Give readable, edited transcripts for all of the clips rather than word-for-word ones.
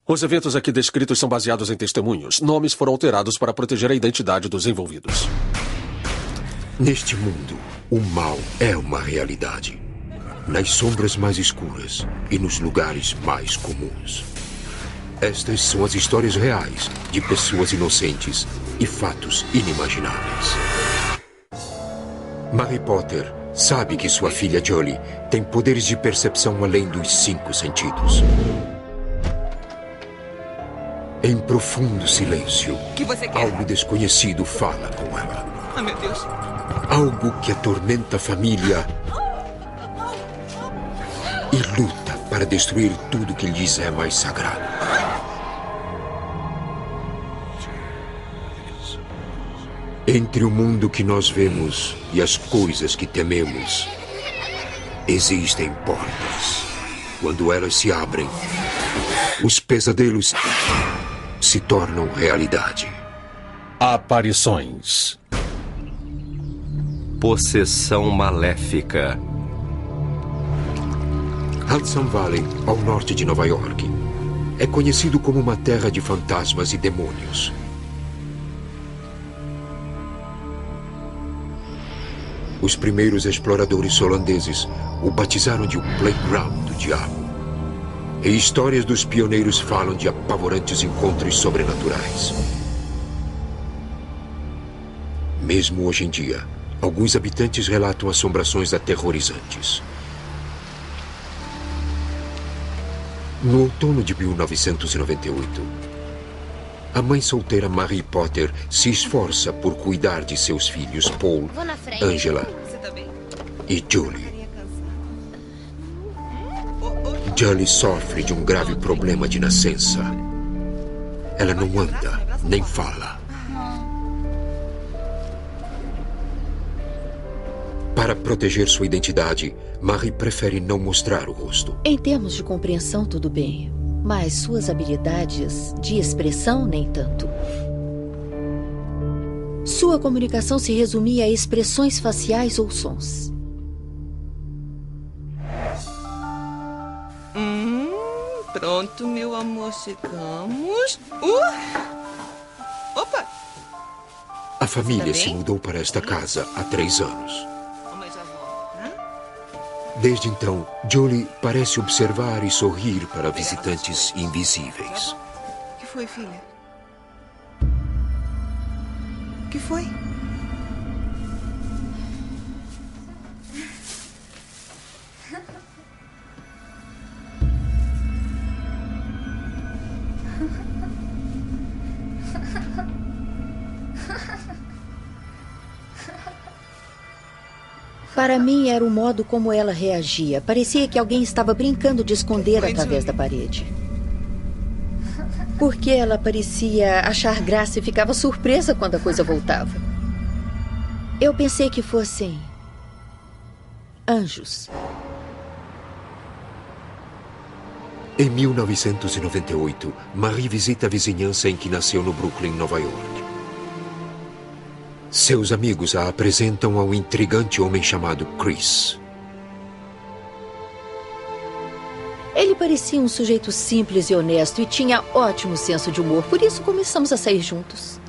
Os eventos aqui descritos são baseados em testemunhos. Nomes foram alterados para proteger a identidade dos envolvidos. Neste mundo, o mal é uma realidade. Nas sombras mais escuras e nos lugares mais comuns. Estas são as histórias reais de pessoas inocentes e fatos inimagináveis. Mary Potter sabe que sua filha Jolie tem poderes de percepção além dos 5 sentidos. Em profundo silêncio, O que você quer? algo desconhecido fala com ela. Ah, meu Deus. Algo que atormenta a família e luta para destruir tudo que lhes é mais sagrado. Entre o mundo que nós vemos e as coisas que tememos, existem portas. Quando elas se abrem, os pesadelos se tornam realidade. Aparições. Possessão maléfica. Hudson Valley, ao norte de Nova York, é conhecido como uma terra de fantasmas e demônios. Os primeiros exploradores holandeses o batizaram de o Playground do Diabo. E histórias dos pioneiros falam de apavorantes encontros sobrenaturais. Mesmo hoje em dia, alguns habitantes relatam assombrações aterrorizantes. No outono de 1998, a mãe solteira Mary Potter se esforça por cuidar de seus filhos Paul, Angela e Julie. Julie sofre de um grave problema de nascença. Ela não anda, nem fala. Para proteger sua identidade, Mary prefere não mostrar o rosto. Em termos de compreensão, tudo bem. Mas suas habilidades de expressão, nem tanto. Sua comunicação se resumia a expressões faciais ou sons. Pronto, meu amor, chegamos. Opa! A família Está se bem? mudou para esta casa há 3 anos. Mamãe já volta. Desde então, Julie parece observar e sorrir para visitantes invisíveis. O que foi, filha? O que foi? Para mim, era o modo como ela reagia. Parecia que alguém estava brincando de esconder através da parede. Porque ela parecia achar graça e ficava surpresa quando a coisa voltava. Eu pensei que fossem anjos. Em 1998, Marie visita a vizinhança em que nasceu no Brooklyn, Nova York. Seus amigos a apresentam ao intrigante homem chamado Chris. Ele parecia um sujeito simples e honesto e tinha ótimo senso de humor. Por isso começamos a sair juntos.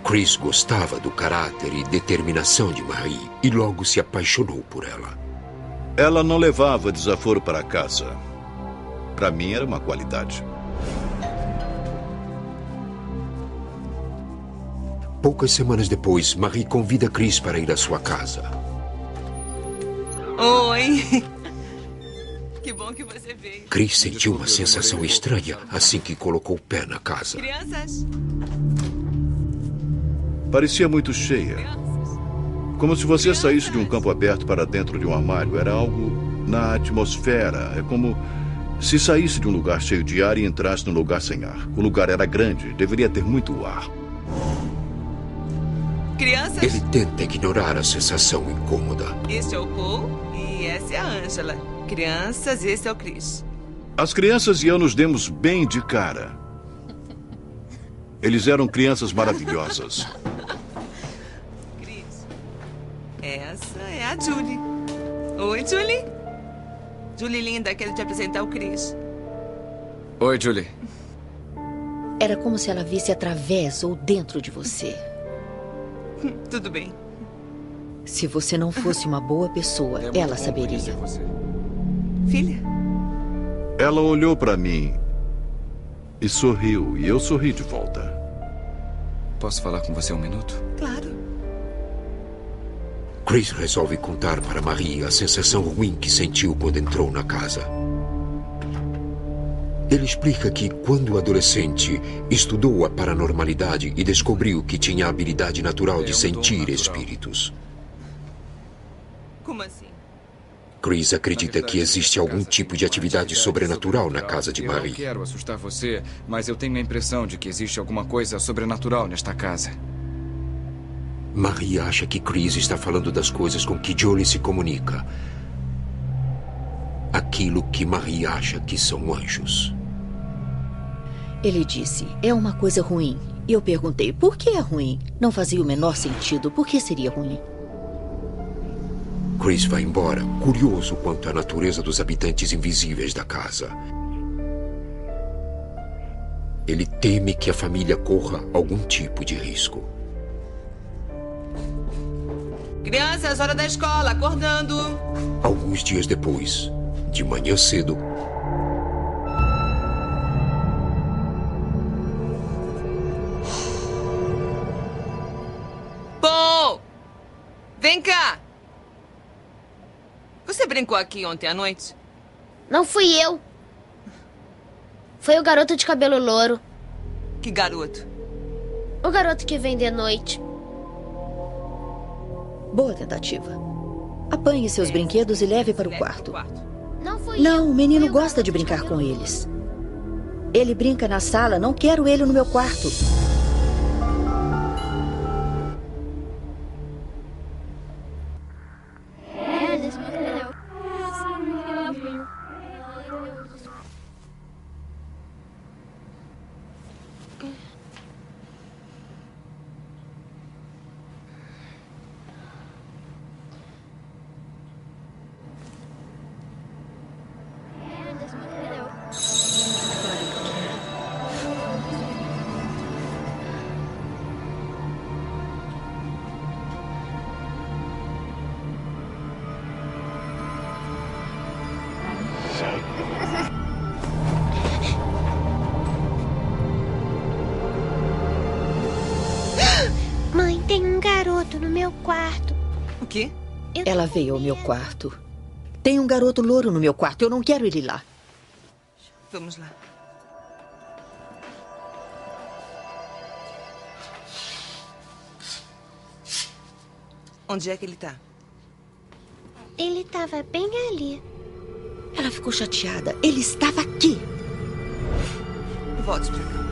Chris gostava do caráter e determinação de Marie e logo se apaixonou por ela. Ela não levava desaforo para casa. Para mim era uma qualidade. Poucas semanas depois, Marie convida Chris para ir à sua casa. Oi. Que bom que você veio. Chris sentiu uma sensação estranha assim que colocou o pé na casa. Crianças. Parecia muito cheia. Como se você saísse de um campo aberto para dentro de um armário. Era algo na atmosfera. É como se saísse de um lugar cheio de ar e entrasse num lugar sem ar. O lugar era grande, deveria ter muito ar. Crianças. Ele tenta ignorar a sensação incômoda. Este é o Paul e essa é a Angela. Crianças, esse é o Chris. As crianças e eu nos demos bem de cara. Eles eram crianças maravilhosas. Chris, essa é a Julie. Oi, Julie. Julie linda, quero te apresentar o Chris. Oi, Julie. Era como se ela visse através ou dentro de você. Tudo bem. Se você não fosse uma boa pessoa, ela saberia. Filha? Ela olhou para mim e sorriu, e eu sorri de volta. Posso falar com você um minuto? Claro. Chris resolve contar para Marie a sensação ruim que sentiu quando entrou na casa. Ele explica que, quando adolescente, estudou a paranormalidade e descobriu que tinha a habilidade natural de sentir espíritos. Como assim? Chris acredita que existe algum tipo de atividade sobrenatural na casa de Marie. Eu não quero assustar você, mas eu tenho a impressão de que existe alguma coisa sobrenatural nesta casa. Marie acha que Chris está falando das coisas com que Jolie se comunica. Aquilo que Marie acha que são anjos. Ele disse, é uma coisa ruim. E eu perguntei, por que é ruim? Não fazia o menor sentido. Por que seria ruim? Chris vai embora, curioso quanto à natureza dos habitantes invisíveis da casa. Ele teme que a família corra algum tipo de risco. Crianças, hora da escola, acordando. Alguns dias depois, de manhã cedo, Paul! Vem cá! Você brincou aqui ontem à noite? Não fui eu. Foi o garoto de cabelo louro. Que garoto? O garoto que vem de noite. Boa tentativa. Apanhe seus brinquedos e leve para o quarto. Não fui Não, eu. o menino Foi o gosta garoto de brincar cabelo com louro. eles. Ele brinca na sala, não quero ele no meu quarto. Mãe, tem um garoto no meu quarto. O quê? Ela veio ao meu quarto. Tem um garoto louro no meu quarto. Eu não quero ele lá. Vamos lá. Onde é que ele tá? Ele estava bem ali. Ela ficou chateada. Ele estava aqui. Volte pra cá.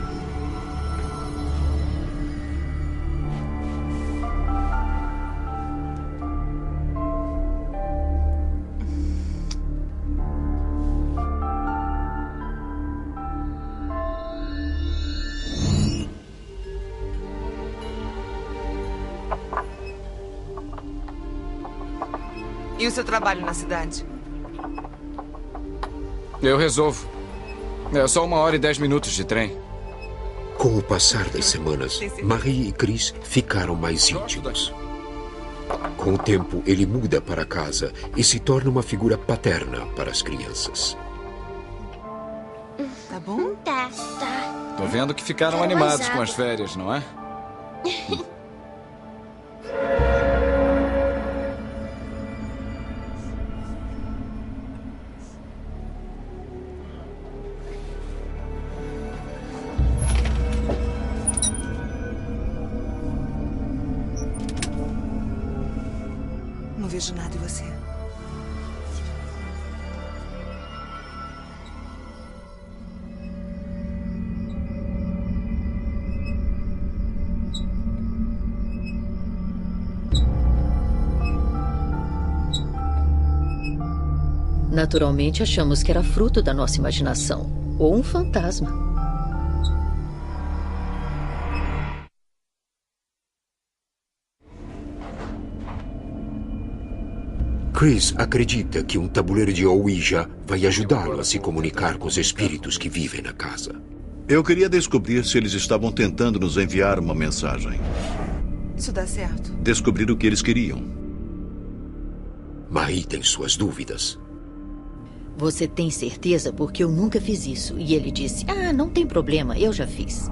E o seu trabalho na cidade? Eu resolvo. É só 1 hora e 10 minutos de trem. com o passar das semanas, Marie e Chris ficaram mais íntimos. Com o tempo, ele muda para casa e se torna uma figura paterna para as crianças. Tá bom? Tá. Tô vendo que ficaram Quero animados mais com as água. férias, não é? Não vejo nada em você. Naturalmente, achamos que era fruto da nossa imaginação. Ou um fantasma. Chris acredita que um tabuleiro de Ouija vai ajudá-lo a se comunicar com os espíritos que vivem na casa. Eu queria descobrir se eles estavam tentando nos enviar uma mensagem. Isso dá certo. Descobrir o que eles queriam. Marie tem suas dúvidas. Você tem certeza? Porque eu nunca fiz isso. E ele disse, não tem problema, eu já fiz.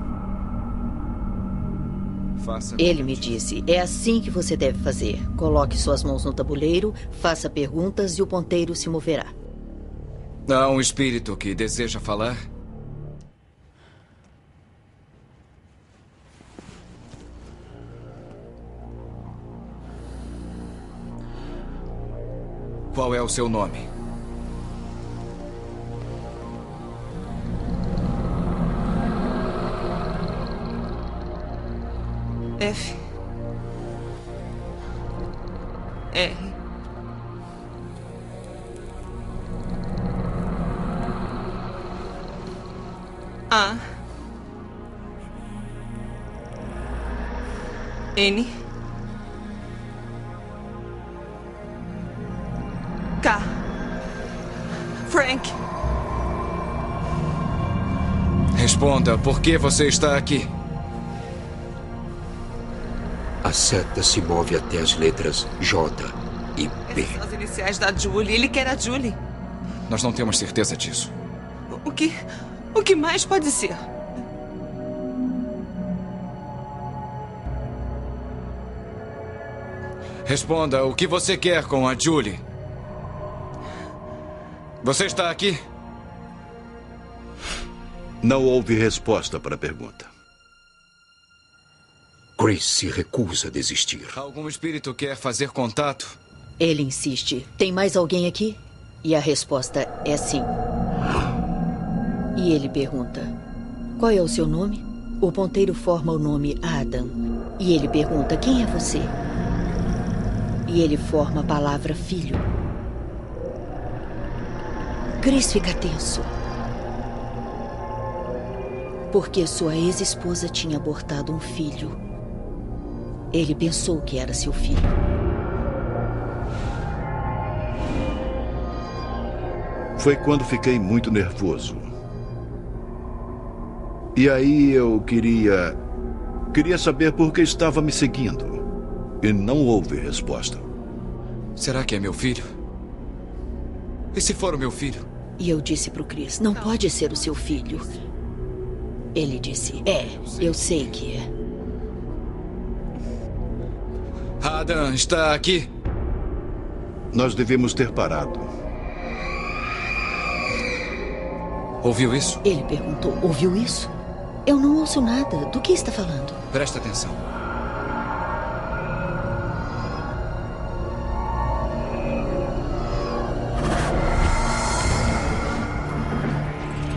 Ele me disse, é assim que você deve fazer. Coloque suas mãos no tabuleiro, faça perguntas e o ponteiro se moverá. Há um espírito que deseja falar? Qual é o seu nome? F. R. A. N. K. Frank. Responda, por que você está aqui? A seta se move até as letras J e P. Essas são as iniciais da Julie. Ele quer a Julie. Nós não temos certeza disso. O que mais pode ser? Responda, o que você quer com a Julie? Você está aqui? Não houve resposta para a pergunta. Chris se recusa a desistir. Algum espírito quer fazer contato? Ele insiste, tem mais alguém aqui? E a resposta é sim. E ele pergunta, qual é o seu nome? O ponteiro forma o nome Adam. E ele pergunta, quem é você? E ele forma a palavra filho. Chris fica tenso. Porque sua ex-esposa tinha abortado um filho. Ele pensou que era seu filho. Foi quando fiquei muito nervoso. E aí eu queria saber por que estava me seguindo. E não houve resposta. Será que é meu filho? E se for o meu filho? E eu disse pro Chris, não pode ser o seu filho. Ele disse, eu sei que é. Adam está aqui? Nós devemos ter parado. Ouviu isso? Ele perguntou, ouviu isso? Eu não ouço nada. Do que está falando? Presta atenção.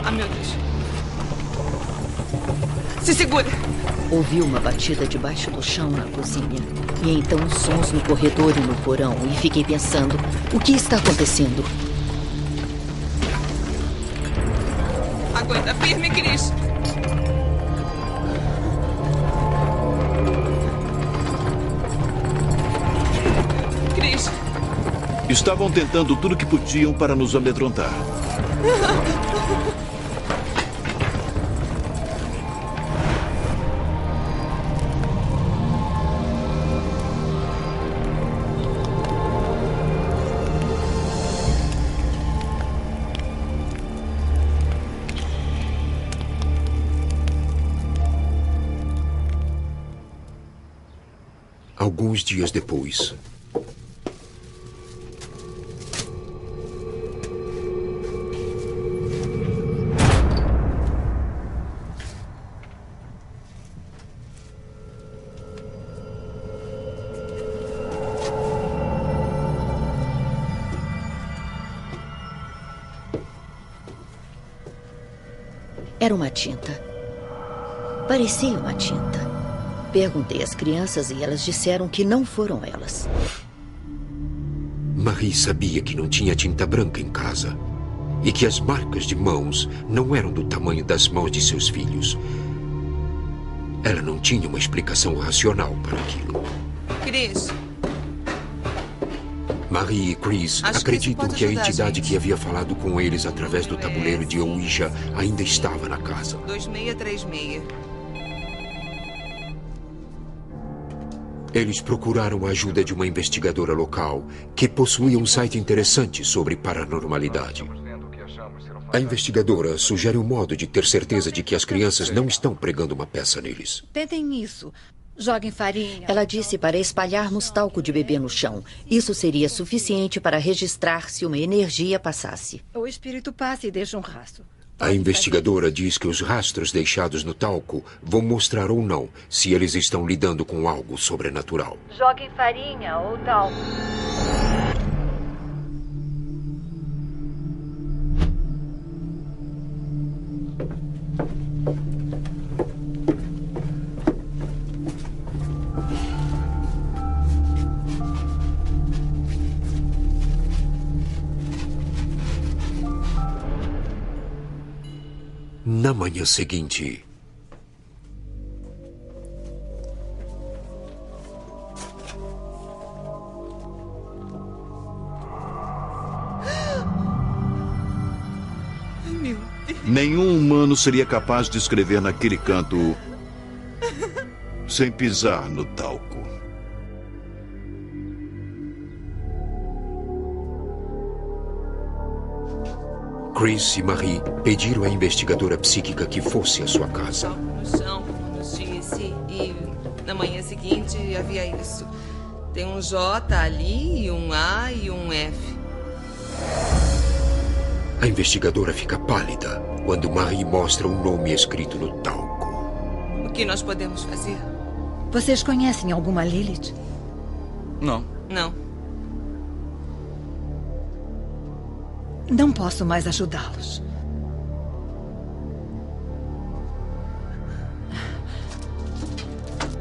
Ah, meu Deus. Se segura. Ouviu uma batida debaixo do chão na cozinha. E então sons no corredor e no porão. E fiquei pensando, o que está acontecendo? Aguenta firme, Chris. Chris. Estavam tentando tudo que podiam para nos amedrontar. Alguns dias depois. Era uma tinta. Parecia uma tinta. Perguntei às crianças e elas disseram que não foram elas. Marie sabia que não tinha tinta branca em casa e que as marcas de mãos não eram do tamanho das mãos de seus filhos. Ela não tinha uma explicação racional para aquilo. Chris. Marie e Chris Acho que acreditam isso pode que a ajudar a entidade gente. que havia falado com eles através do tabuleiro de Ouija ainda estava na casa. 2636. Eles procuraram a ajuda de uma investigadora local que possuía um site interessante sobre paranormalidade. A investigadora sugere um modo de ter certeza de que as crianças não estão pregando uma peça neles. Tentem isso. Joguem farinha. Ela disse para espalharmos talco de bebê no chão. Isso seria suficiente para registrar se uma energia passasse. O espírito passa e deixa um rastro. A investigadora diz que os rastros deixados no talco vão mostrar ou não se eles estão lidando com algo sobrenatural. Joguem farinha ou talco. Na manhã seguinte, Nenhum humano seria capaz de escrever naquele canto sem pisar no talco. Chris e Marie pediram à investigadora psíquica que fosse à sua casa. No chão, como nos disse. E na manhã seguinte havia isso. Tem um J ali, e um A e um F. A investigadora fica pálida quando Marie mostra o nome escrito no talco. O que nós podemos fazer? Vocês conhecem alguma Lilith? Não. Não. Não posso mais ajudá-los.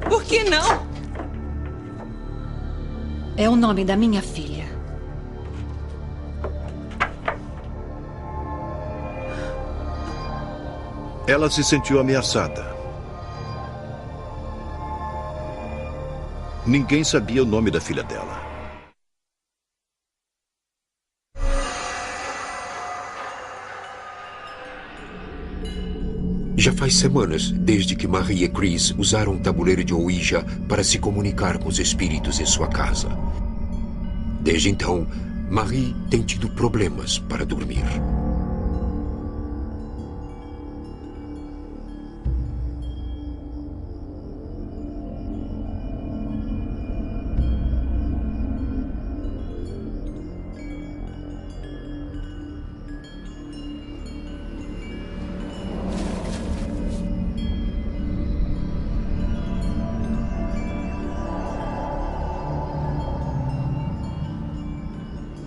Por que não? É o nome da minha filha. Ela se sentiu ameaçada. Ninguém sabia o nome da filha dela. Já faz semanas desde que Marie e Chris usaram um tabuleiro de Ouija para se comunicar com os espíritos em sua casa. Desde então, Marie tem tido problemas para dormir.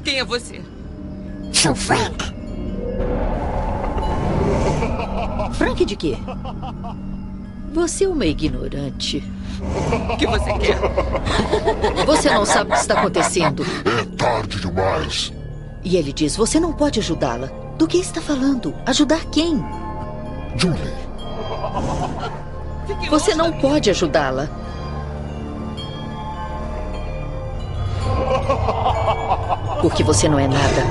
Quem é você? Sou Frank. Frank de quê? Você é uma ignorante. O que você quer? Você não sabe o que está acontecendo. É tarde demais. E ele diz, você não pode ajudá-la. Do que está falando? Ajudar quem? Julie. Você não pode ajudá-la. Porque você não é nada.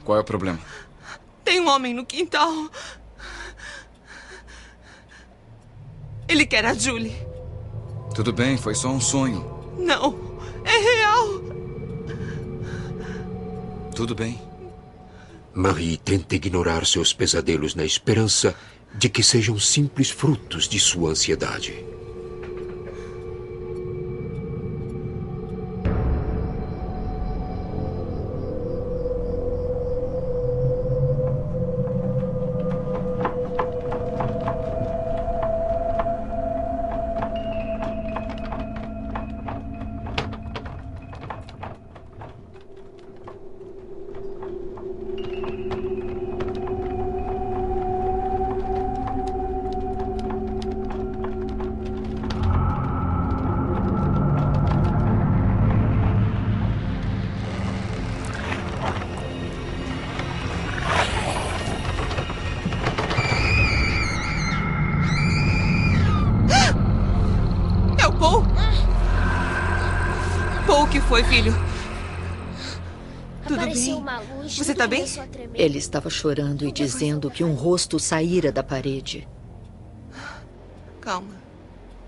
Qual é o problema? Tem um homem no quintal. Ele quer a Julie. Tudo bem, foi só um sonho. Não, é real. Tudo bem. Marie tenta ignorar seus pesadelos na esperança de que sejam simples frutos de sua ansiedade. foi, filho? Tudo Apareceu bem? uma luz, Você tudo tá bem? começou a tremer. Ele estava chorando e dizendo que um rosto saíra da parede. Calma.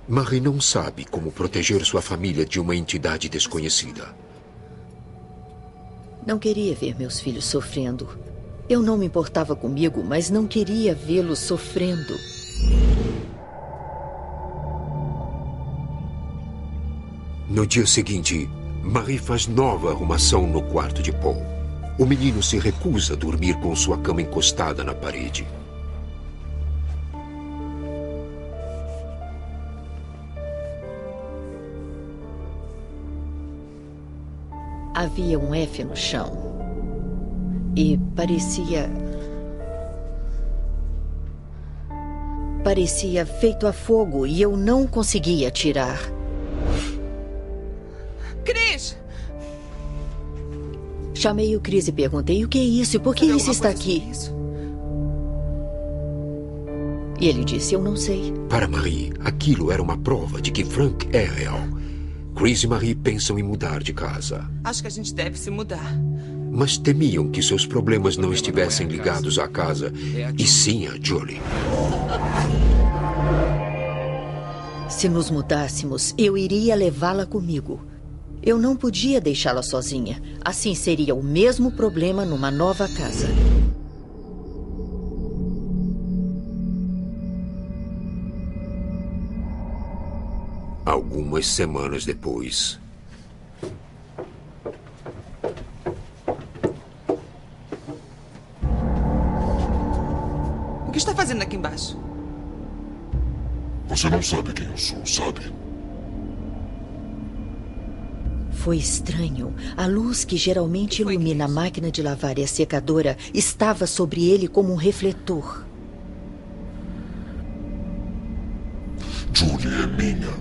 Marie não sabe como proteger sua família de uma entidade desconhecida. Não queria ver meus filhos sofrendo. Eu não me importava comigo, mas não queria vê-los sofrendo. No dia seguinte, Marie faz nova arrumação no quarto de Paul. O menino se recusa a dormir com sua cama encostada na parede. Havia um F no chão. E parecia feito a fogo e eu não conseguia tirar. Chris! Chamei o Chris e perguntei: o que é isso e por que isso está aqui? E ele disse: eu não sei. Para Marie, aquilo era uma prova de que Frank é real. Chris e Marie pensam em mudar de casa. Acho que a gente deve se mudar. Mas temiam que seus problemas não estivessem ligados à casa, e sim a Julie. Se nos mudássemos, eu iria levá-la comigo. Eu não podia deixá-la sozinha. Assim seria o mesmo problema numa nova casa. Algumas semanas depois... O que está fazendo aqui embaixo? Você não sabe quem eu sou, sabe? Foi estranho. A luz que geralmente ilumina a máquina de lavar e a secadora estava sobre ele como um refletor. Julie é minha.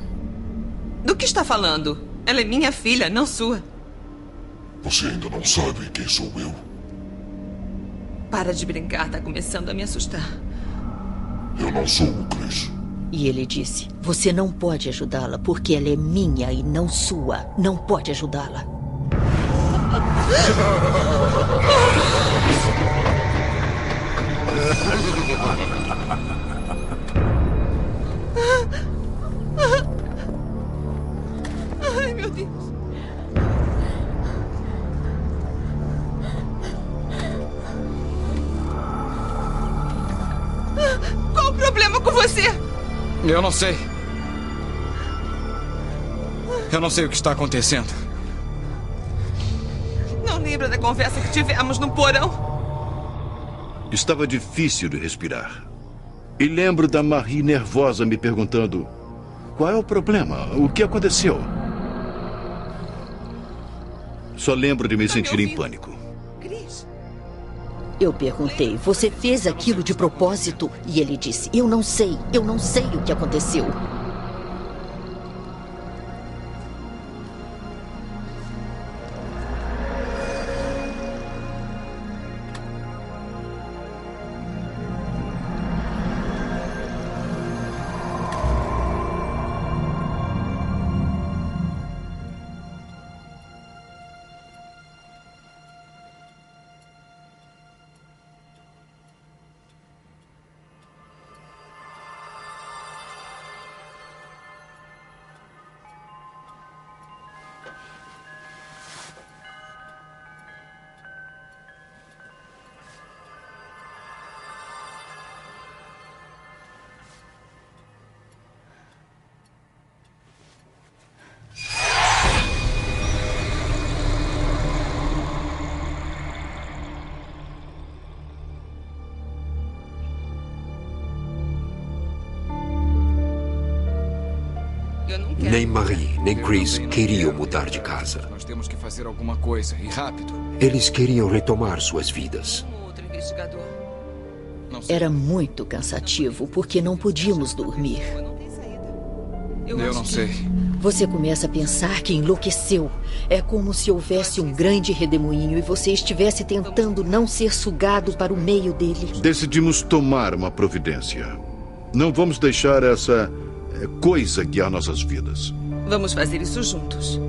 Do que está falando? Ela é minha filha, não sua. Você ainda não sabe quem sou eu? Para de brincar, está começando a me assustar. Eu não sou o Chris. E ele disse: você não pode ajudá-la porque ela é minha e não sua. Não pode ajudá-la. Ai, meu Deus. Qual o problema com você? Eu não sei. Eu não sei o que está acontecendo. Não lembra da conversa que tivemos no porão? Estava difícil de respirar. E lembro da Marie nervosa me perguntando: qual é o problema? O que aconteceu? Só lembro de me sentir em pânico. Chris? Eu perguntei: você fez aquilo de propósito? E ele disse: eu não sei o que aconteceu. Nem Marie, nem Chris queriam mudar de casa. Nós temos que fazer alguma coisa, e rápido. Eles queriam retomar suas vidas. Outro investigador. Era muito cansativo, porque não podíamos dormir. Eu não sei. Você começa a pensar que enlouqueceu. É como se houvesse um grande redemoinho e você estivesse tentando não ser sugado para o meio dele. Decidimos tomar uma providência. Não vamos deixar essa coisa guiar nossas vidas. Vamos fazer isso juntos.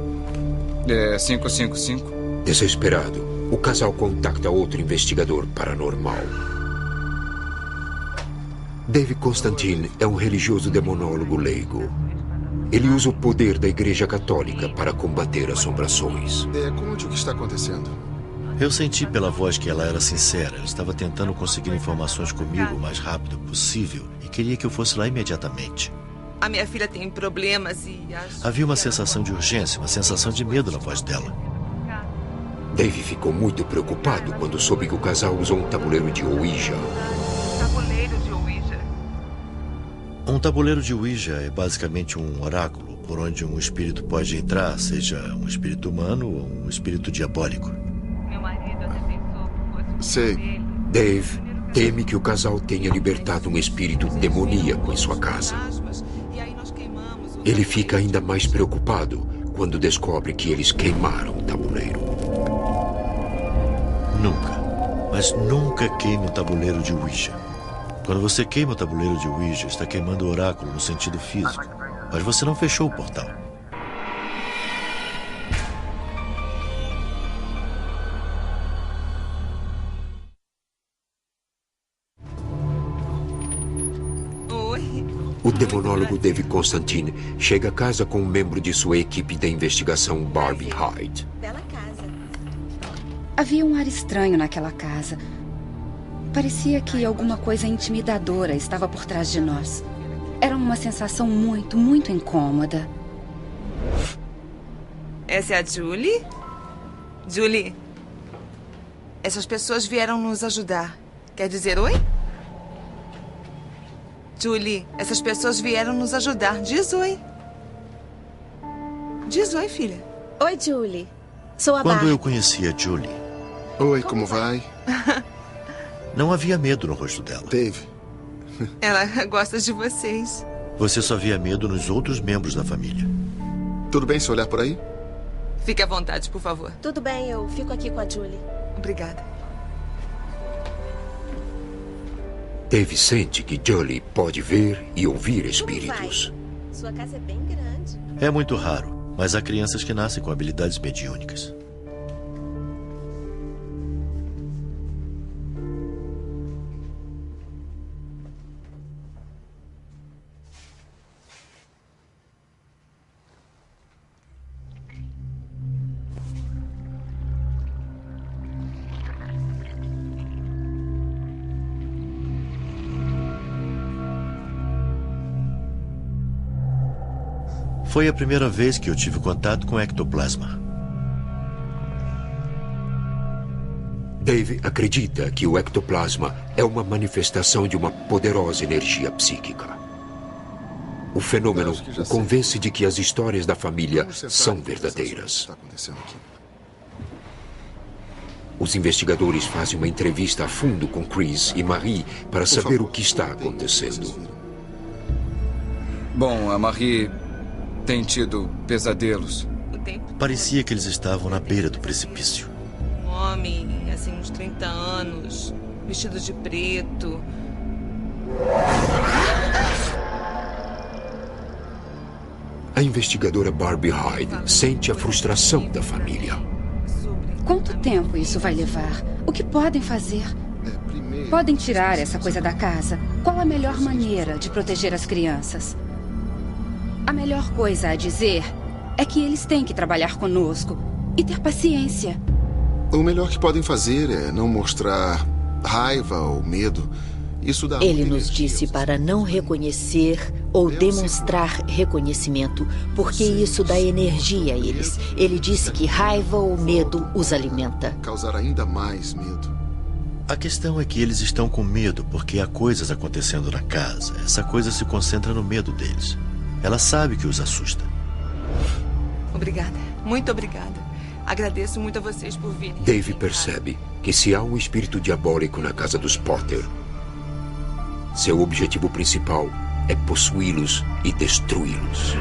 É 555. Desesperado, o casal contacta outro investigador paranormal. Dave Constantine é um religioso demonólogo leigo. Ele usa o poder da Igreja Católica para combater assombrações. Conte o que está acontecendo. Eu senti pela voz que ela era sincera. Ela estava tentando conseguir informações comigo o mais rápido possível e queria que eu fosse lá imediatamente. A minha filha tem problemas e acho Havia uma sensação de urgência, uma sensação de medo na voz dela. Dave ficou muito preocupado quando soube que o casal usou um tabuleiro de Ouija. Tabuleiro de Ouija. Um tabuleiro de Ouija é basicamente um oráculo por onde um espírito pode entrar, seja um espírito humano ou um espírito diabólico. Meu marido até pensou que fosse Sei. Dave teme que o casal tenha libertado um espírito demoníaco em sua casa. Ele fica ainda mais preocupado quando descobre que eles queimaram o tabuleiro. Nunca, mas nunca queime um tabuleiro de Ouija. Quando você queima o tabuleiro de Ouija, está queimando o oráculo no sentido físico. Mas você não fechou o portal. O demonólogo Dave Constantine chega a casa com um membro de sua equipe da investigação, Barbie Hyde. Bela casa. Havia um ar estranho naquela casa. Parecia que alguma coisa intimidadora estava por trás de nós. Era uma sensação muito, muito incômoda. Essa é a Julie? Julie, essas pessoas vieram nos ajudar. Quer dizer oi? Julie, essas pessoas vieram nos ajudar. Diz oi. Diz oi, filha. Oi, Julie. Sou a Quando Barbie. eu conheci a Julie... Oi, como vai? Não havia medo no rosto dela. Dave. Ela gosta de vocês. Você só via medo nos outros membros da família. Tudo bem se olhar por aí? Fique à vontade, por favor. Tudo bem, eu fico aqui com a Julie. Obrigada. Dave sente que Julie pode ver e ouvir espíritos. Sua casa é bem grande. É muito raro, mas há crianças que nascem com habilidades mediúnicas. Foi a primeira vez que eu tive contato com ectoplasma. Dave acredita que o ectoplasma é uma manifestação de uma poderosa energia psíquica. O fenômeno o convence de que as histórias da família são verdadeiras. Os investigadores fazem uma entrevista a fundo com Chris e Marie para saber o que está acontecendo. Bom, a Marie tem tido pesadelos. Parecia que eles estavam na beira do precipício. Um homem, assim, uns 30 anos, vestido de preto. A investigadora Barbie Hyde sente a frustração da família. Quanto tempo isso vai levar? O que podem fazer? Podem tirar essa coisa da casa? Qual a melhor maneira de proteger as crianças? A melhor coisa a dizer é que eles têm que trabalhar conosco e ter paciência. O melhor que podem fazer é não mostrar raiva ou medo. Isso dá Ele nos disse para não reconhecer ou demonstrar reconhecimento, porque isso dá energia a eles. Ele disse que raiva ou medo os alimenta. Causar ainda mais medo. A questão é que eles estão com medo porque há coisas acontecendo na casa. Essa coisa se concentra no medo deles. Ela sabe que os assusta. Obrigada. Muito obrigada. Agradeço muito a vocês por virem. Dave percebe que se há um espírito diabólico na casa dos Potter, seu objetivo principal é possuí-los e destruí-los.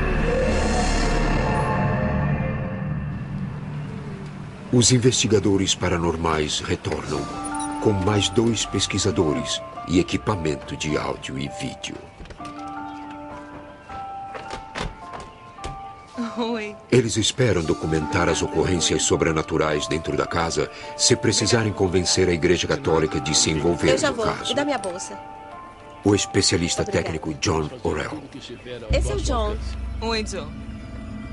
Os investigadores paranormais retornam com mais 2 pesquisadores e equipamento de áudio e vídeo. Oi. Eles esperam documentar as ocorrências sobrenaturais dentro da casa se precisarem convencer a Igreja Católica de se envolver Eu já no vou. caso. Me dá minha bolsa. O especialista técnico John Orell. Esse é o John. Oi, John.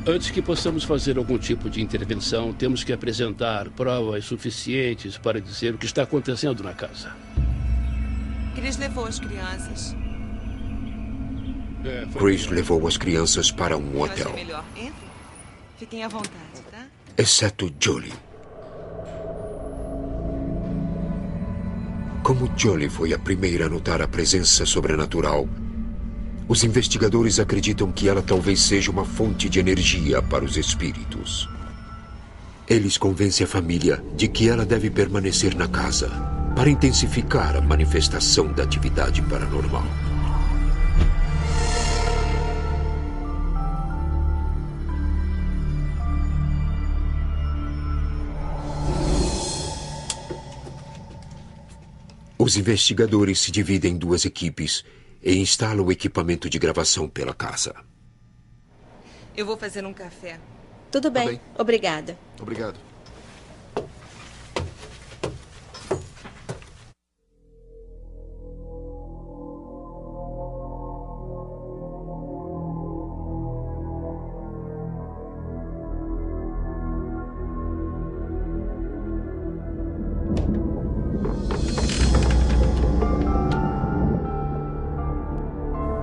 Antes que possamos fazer algum tipo de intervenção, temos que apresentar provas suficientes para dizer o que está acontecendo na casa. Chris levou as crianças. Chris levou as crianças para um hotel, Eu achei melhor. Entre. Fiquem à vontade, tá? exceto Jolie. Como Jolie foi a primeira a notar a presença sobrenatural, os investigadores acreditam que ela talvez seja uma fonte de energia para os espíritos. Eles convencem a família de que ela deve permanecer na casa para intensificar a manifestação da atividade paranormal. Os investigadores se dividem em duas equipes e instalam o equipamento de gravação pela casa. Eu vou fazer um café. Tudo bem. Obrigada. Obrigado.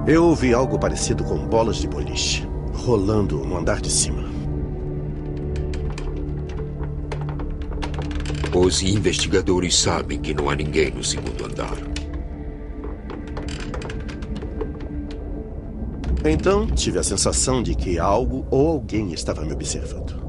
Eu ouvi algo parecido com bolas de boliche, rolando no andar de cima. Os investigadores sabem que não há ninguém no segundo andar. Então, tive a sensação de que algo ou alguém estava me observando.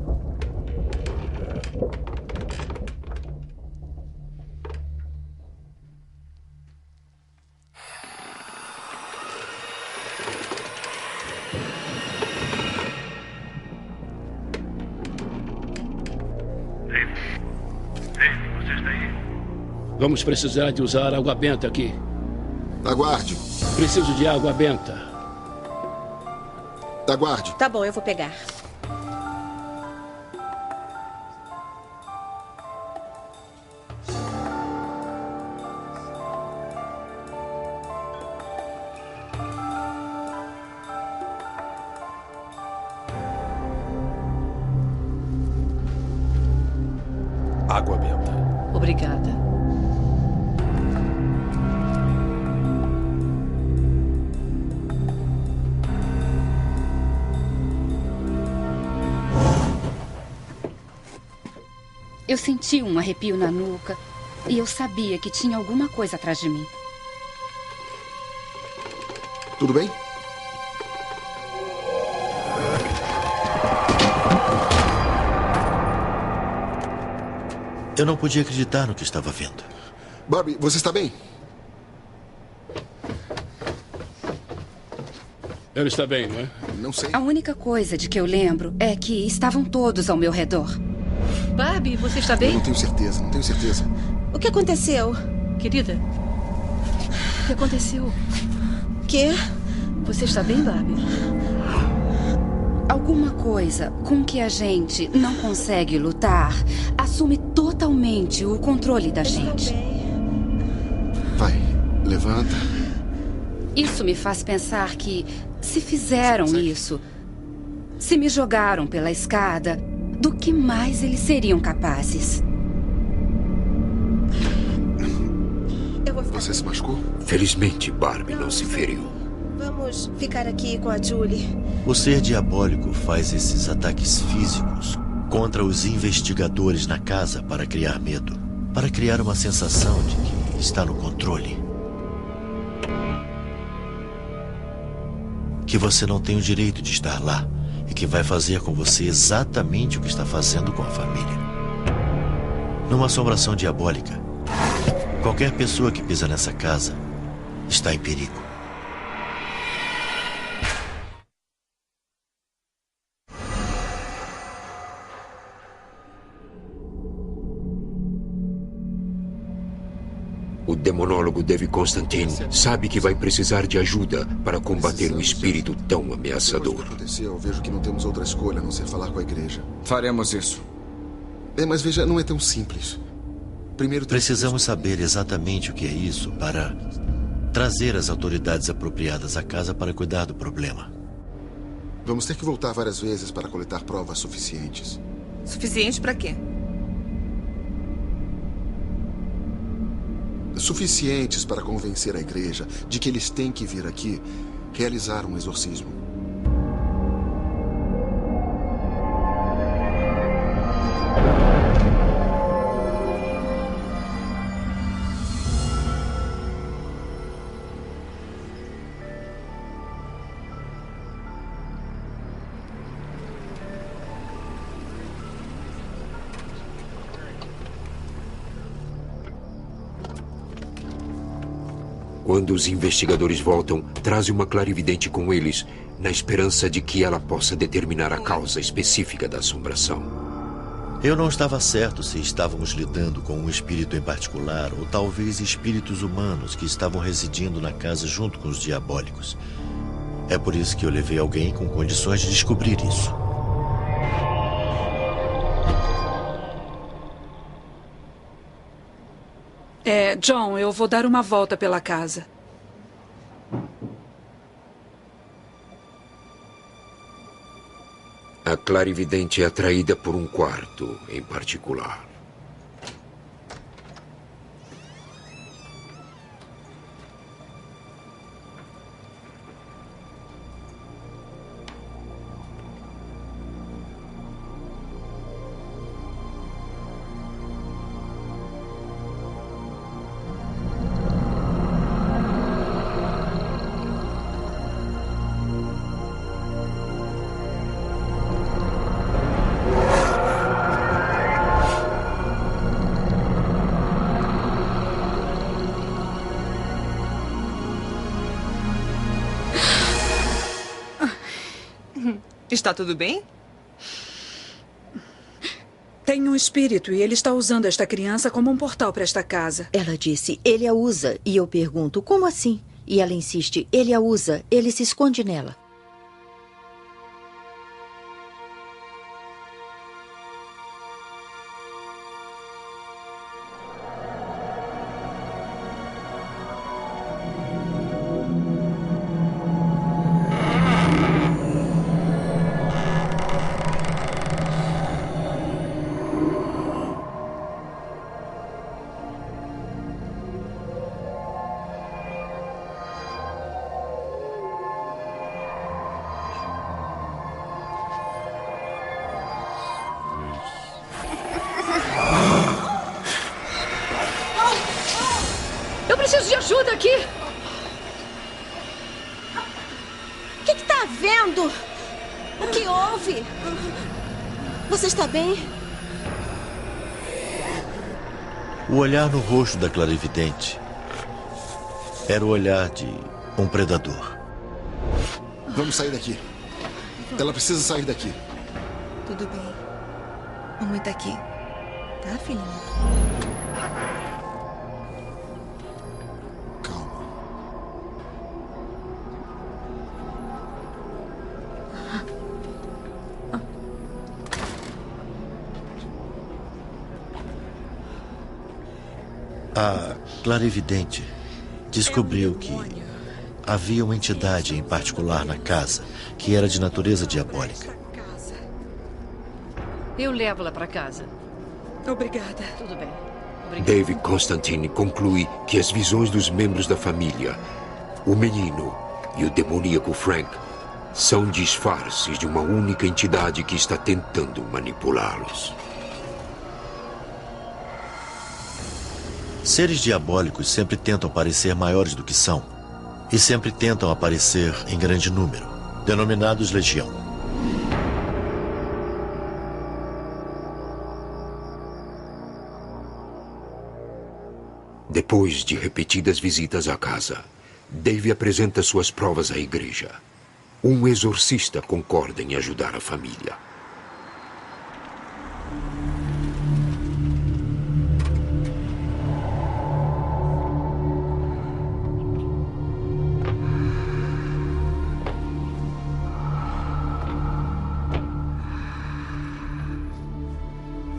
Vamos precisar de usar água benta aqui. Aguarde. Preciso de água benta. Aguarde. Tá bom, eu vou pegar. Água benta. Obrigada. Eu senti um arrepio na nuca e eu sabia que tinha alguma coisa atrás de mim. Tudo bem? Eu não podia acreditar no que estava vendo. Bobby, você está bem? Ele está bem, não é? Não sei. A única coisa de que eu lembro é que estavam todos ao meu redor. Barbie, você está bem? Eu não tenho certeza, não tenho certeza. O que aconteceu? Querida, o que aconteceu? Quê? Você está bem, Barbie? Alguma coisa com que a gente não consegue lutar assume totalmente o controle da gente. Vai, levanta. Isso me faz pensar que, se fizeram isso, se me jogaram pela escada, do que mais eles seriam capazes? Você se machucou? Felizmente, Barbie não se feriu. Vamos ficar aqui com a Julie. O ser diabólico faz esses ataques físicos contra os investigadores na casa para criar medo, para criar uma sensação de que está no controle. Que você não tem o direito de estar lá e que vai fazer com você exatamente o que está fazendo com a família. Numa assombração diabólica, qualquer pessoa que pisa nessa casa está em perigo. O demonólogo Dave Constantine sabe que vai precisar de ajuda para combater um espírito tão ameaçador. Eu vejo que não temos outra escolha a não ser falar com a igreja. Faremos isso. Mas veja, não é tão simples. Primeiro precisamos saber exatamente o que é isso para trazer as autoridades apropriadas à casa para cuidar do problema. Vamos ter que voltar várias vezes para coletar provas suficientes. Suficiente para quê? Suficientes para convencer a igreja de que eles têm que vir aqui realizar um exorcismo. Quando os investigadores voltam, trazem uma clarividente com eles, na esperança de que ela possa determinar a causa específica da assombração. Eu não estava certo se estávamos lidando com um espírito em particular ou talvez espíritos humanos que estavam residindo na casa junto com os diabólicos. É por isso que eu levei alguém com condições de descobrir isso. John, eu vou dar uma volta pela casa. A clarividente é atraída por um quarto em particular. Está tudo bem? Tem um espírito e ele está usando esta criança como um portal para esta casa. Ela disse, ele a usa. E eu pergunto, como assim? E ela insiste, ele a usa, ele se esconde nela. Eu preciso de ajuda aqui! O que está havendo? O que houve? Você está bem? O olhar no rosto da clarividente era o olhar de um predador. Vamos sair daqui. Ela precisa sair daqui. Tudo bem. Mamãe tá aqui. Tá, filhinha? A clarividente descobriu que havia uma entidade em particular na casa que era de natureza diabólica. Eu levo-la para casa. Obrigada. Tudo bem. Dave Constantine conclui que as visões dos membros da família, o menino e o demoníaco Frank, são disfarces de uma única entidade que está tentando manipulá-los. Seres diabólicos sempre tentam parecer maiores do que são. E sempre tentam aparecer em grande número, denominados Legião. Depois de repetidas visitas à casa, Dave apresenta suas provas à igreja. Um exorcista concorda em ajudar a família.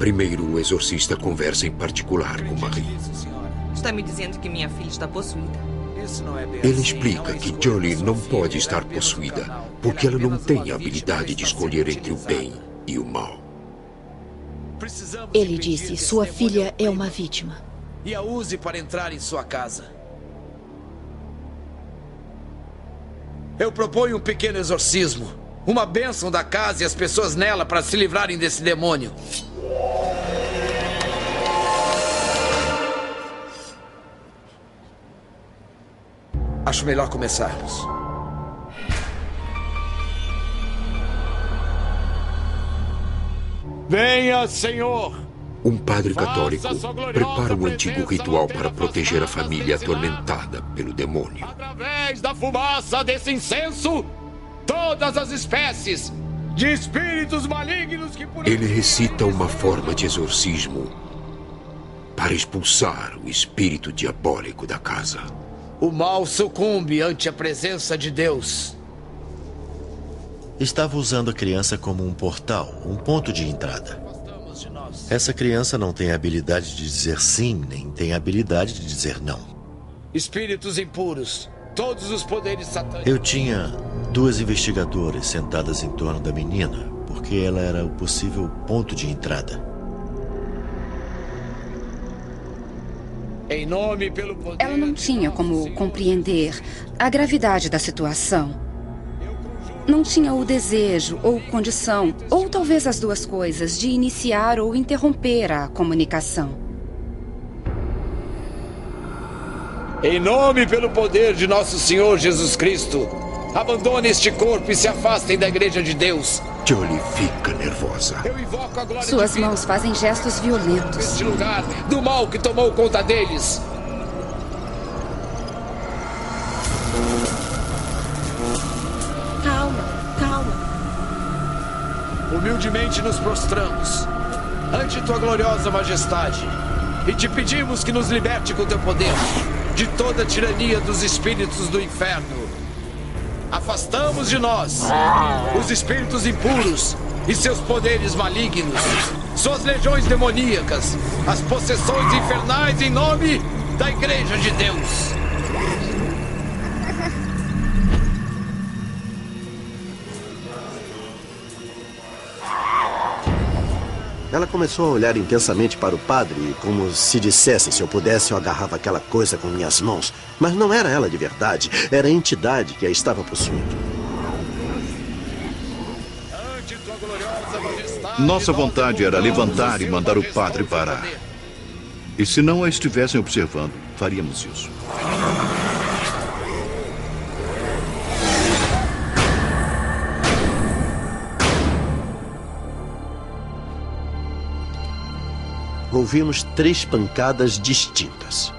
Primeiro, o exorcista conversa em particular com Marie. Está me dizendo que minha filha está possuída. Ele explica que Jolie não pode estar possuída porque ela não tem a habilidade de escolher entre o bem e o mal. Ele disse, sua filha é uma vítima. E a use para entrar em sua casa. Eu proponho um pequeno exorcismo. Uma bênção da casa e as pessoas nela para se livrarem desse demônio. Acho melhor começarmos. Venha, Senhor! Um padre católico prepara um antigo ritual para proteger a família atormentada pelo demônio. Através da fumaça desse incenso, todas as espécies de espíritos malignos que por... Ele recita uma forma de exorcismo para expulsar o espírito diabólico da casa. O mal sucumbe ante a presença de Deus. Estava usando a criança como um portal, um ponto de entrada. Essa criança não tem a habilidade de dizer sim, nem tem a habilidade de dizer não. Espíritos impuros, todos os poderes satânicos. Eu tinha 2 investigadoras sentadas em torno da menina, porque ela era o possível ponto de entrada. Em nome pelo poder... Ela não tinha como compreender a gravidade da situação. Não tinha o desejo ou condição, ou talvez as duas coisas, de iniciar ou interromper a comunicação. Em nome pelo poder de nosso Senhor Jesus Cristo, abandone este corpo e se afastem da Igreja de Deus. Jolie fica nervosa. Eu invoco a glória Suas divina mãos fazem gestos violentos. deste lugar, do mal que tomou conta deles. Humildemente nos prostramos ante tua gloriosa majestade e te pedimos que nos liberte com teu poder de toda a tirania dos espíritos do inferno. Afastamos de nós os espíritos impuros e seus poderes malignos, suas legiões demoníacas, as possessões infernais em nome da Igreja de Deus. Ela começou a olhar intensamente para o padre, como se dissesse, se eu pudesse eu agarrava aquela coisa com minhas mãos. Mas não era ela de verdade, era a entidade que a estava possuindo. Nossa vontade era levantar e mandar o padre parar. E se não a estivessem observando, faríamos isso. Ouvimos 3 pancadas distintas,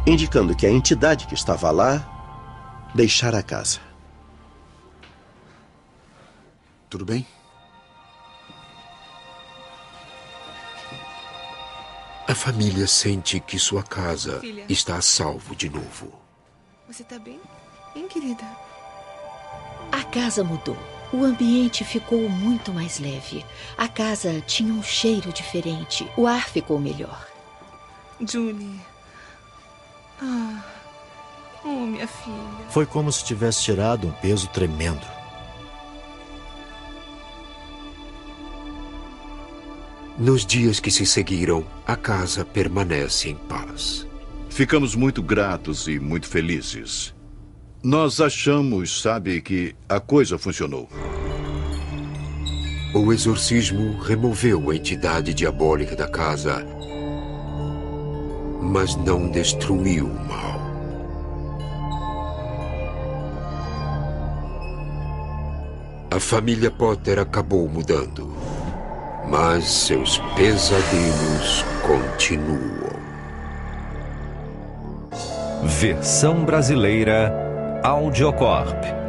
indicando que a entidade que estava lá deixara a casa. Tudo bem? A família sente que sua casa está a salvo de novo. Você está bem? Hein, querida? A casa mudou. O ambiente ficou muito mais leve. A casa tinha um cheiro diferente. O ar ficou melhor. Julie. Oh, minha filha. Foi como se tivesse tirado um peso tremendo. Nos dias que se seguiram, a casa permanece em paz. Ficamos muito gratos e muito felizes. Nós achamos, sabe, que a coisa funcionou. O exorcismo removeu a entidade diabólica da casa, mas não destruiu o mal. A família Potter acabou mudando, mas seus pesadelos continuam. Versão brasileira Audiocorp.